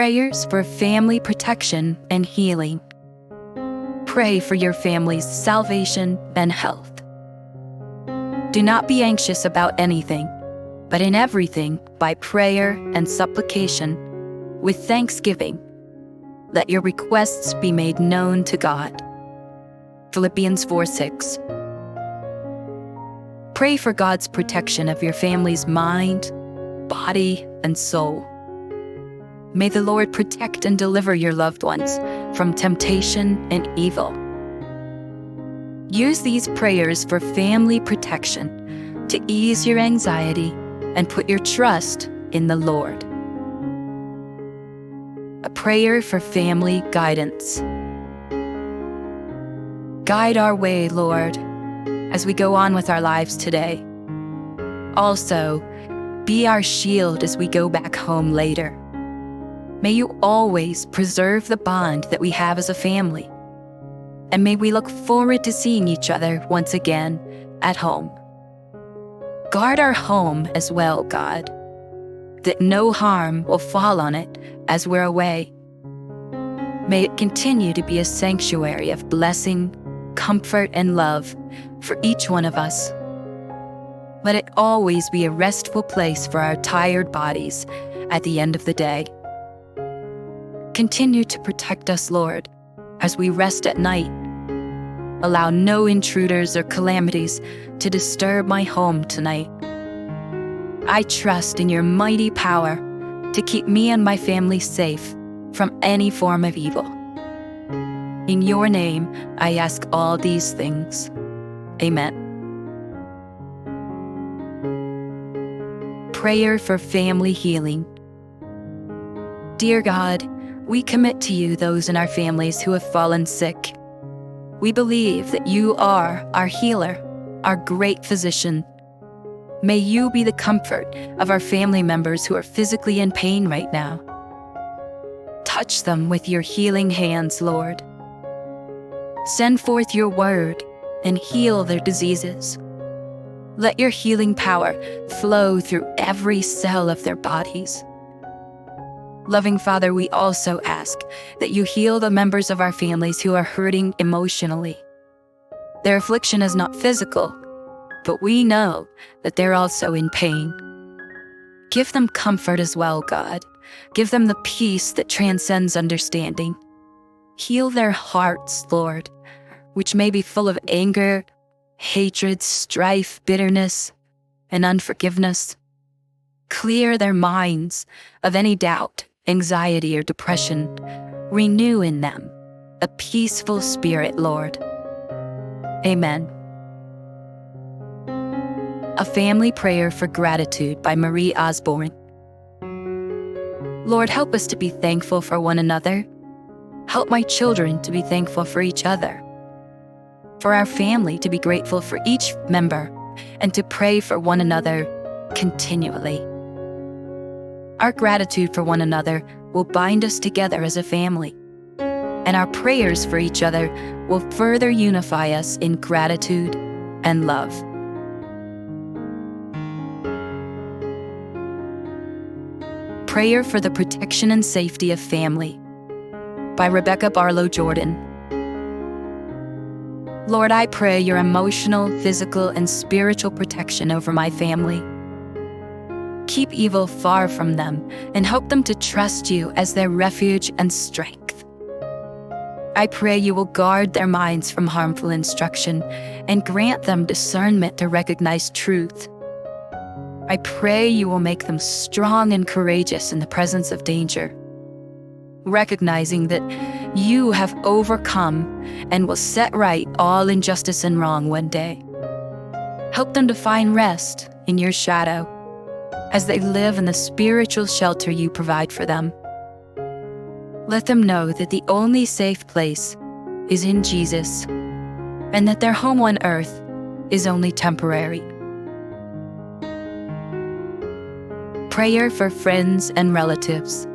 Prayers for family protection and healing. Pray for your family's salvation and health. Do not be anxious about anything, but in everything, by prayer and supplication, with thanksgiving, let your requests be made known to God. Philippians 4:6. Pray for God's protection of your family's mind, body, and soul. May the Lord protect and deliver your loved ones from temptation and evil. Use these prayers for family protection to ease your anxiety and put your trust in the Lord. A prayer for family guidance. Guide our way, Lord, as we go on with our lives today. Also, be our shield as we go back home later. May you always preserve the bond that we have as a family. And may we look forward to seeing each other once again at home. Guard our home as well, God, that no harm will fall on it as we're away. May it continue to be a sanctuary of blessing, comfort, and love for each one of us. Let it always be a restful place for our tired bodies at the end of the day. Continue to protect us, Lord, as we rest at night. Allow no intruders or calamities to disturb my home tonight. I trust in your mighty power to keep me and my family safe from any form of evil. In your name, I ask all these things. Amen. Prayer for family healing. Dear God, we commit to you those in our families who have fallen sick. We believe that you are our healer, our great physician. May you be the comfort of our family members who are physically in pain right now. Touch them with your healing hands, Lord. Send forth your word and heal their diseases. Let your healing power flow through every cell of their bodies. Loving Father, we also ask that you heal the members of our families who are hurting emotionally. Their affliction is not physical, but we know that they're also in pain. Give them comfort as well, God. Give them the peace that transcends understanding. Heal their hearts, Lord, which may be full of anger, hatred, strife, bitterness, and unforgiveness. Clear their minds of any doubt, anxiety, or depression. Renew in them a peaceful spirit, Lord. Amen. A Family Prayer for Gratitude by Marie Osborne. Lord, help us to be thankful for one another. Help my children to be thankful for each other. For our family to be grateful for each member and to pray for one another continually. Our gratitude for one another will bind us together as a family, and our prayers for each other will further unify us in gratitude and love. Prayer for the Protection and Safety of Family by Rebecca Barlow Jordan. Lord, I pray your emotional, physical, and spiritual protection over my family. Keep evil far from them and help them to trust you as their refuge and strength. I pray you will guard their minds from harmful instruction and grant them discernment to recognize truth. I pray you will make them strong and courageous in the presence of danger, recognizing that you have overcome and will set right all injustice and wrong one day. Help them to find rest in your shadow as they live in the spiritual shelter you provide for them. Let them know that the only safe place is in Jesus, and that their home on earth is only temporary. Prayer for friends and relatives.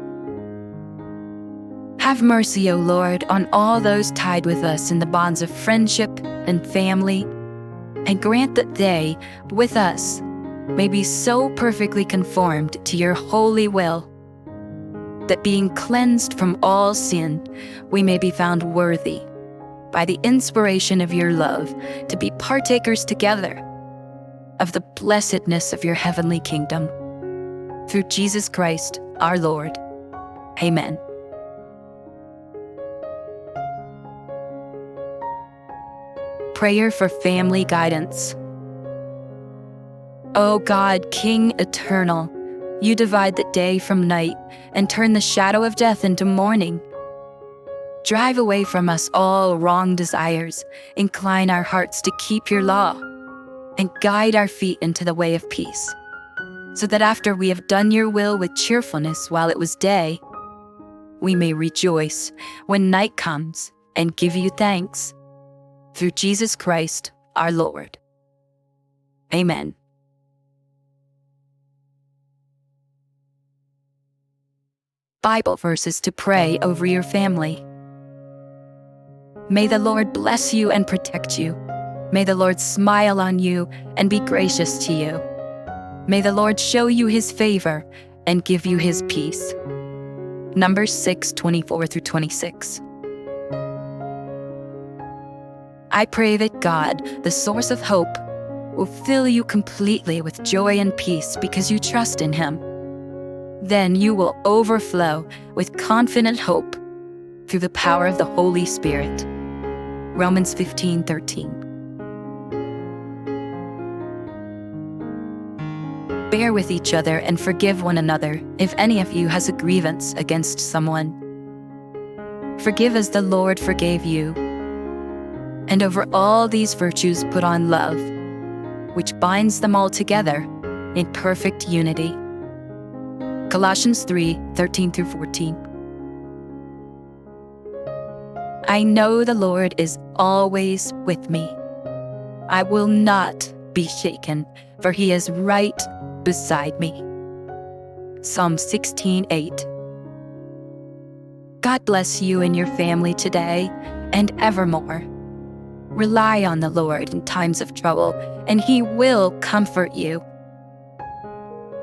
Have mercy, O Lord, on all those tied with us in the bonds of friendship and family, and grant that they, with us, may be so perfectly conformed to your holy will. that being cleansed from all sin, we may be found worthy, by the inspiration of your love, to be partakers together of the blessedness of your heavenly kingdom. Through Jesus Christ, our Lord. Amen. Prayer for family guidance. O God, King eternal, you divide the day from night and turn the shadow of death into morning. Drive away from us all wrong desires, incline our hearts to keep your law, and guide our feet into the way of peace, so that after we have done your will with cheerfulness while it was day, we may rejoice when night comes and give you thanks. Through Jesus Christ, our Lord. Amen. Bible verses to pray over your family. May the Lord bless you and protect you. May the Lord smile on you and be gracious to you. May the Lord show you his favor and give you his peace. Numbers 6:24-26. I pray that God, the source of hope, will fill you completely with joy and peace because you trust in him. Then you will overflow with confident hope through the power of the Holy Spirit. Romans 15:13. Bear with each other and forgive one another if any of you has a grievance against someone. Forgive as the Lord forgave you. And over all these virtues put on love, which binds them all together in perfect unity. Colossians 3:13-14. I know the Lord is always with me. I will not be shaken, for he is right beside me. Psalm 16:8. God bless you and your family today and evermore. Rely on the Lord in times of trouble, and he will comfort you.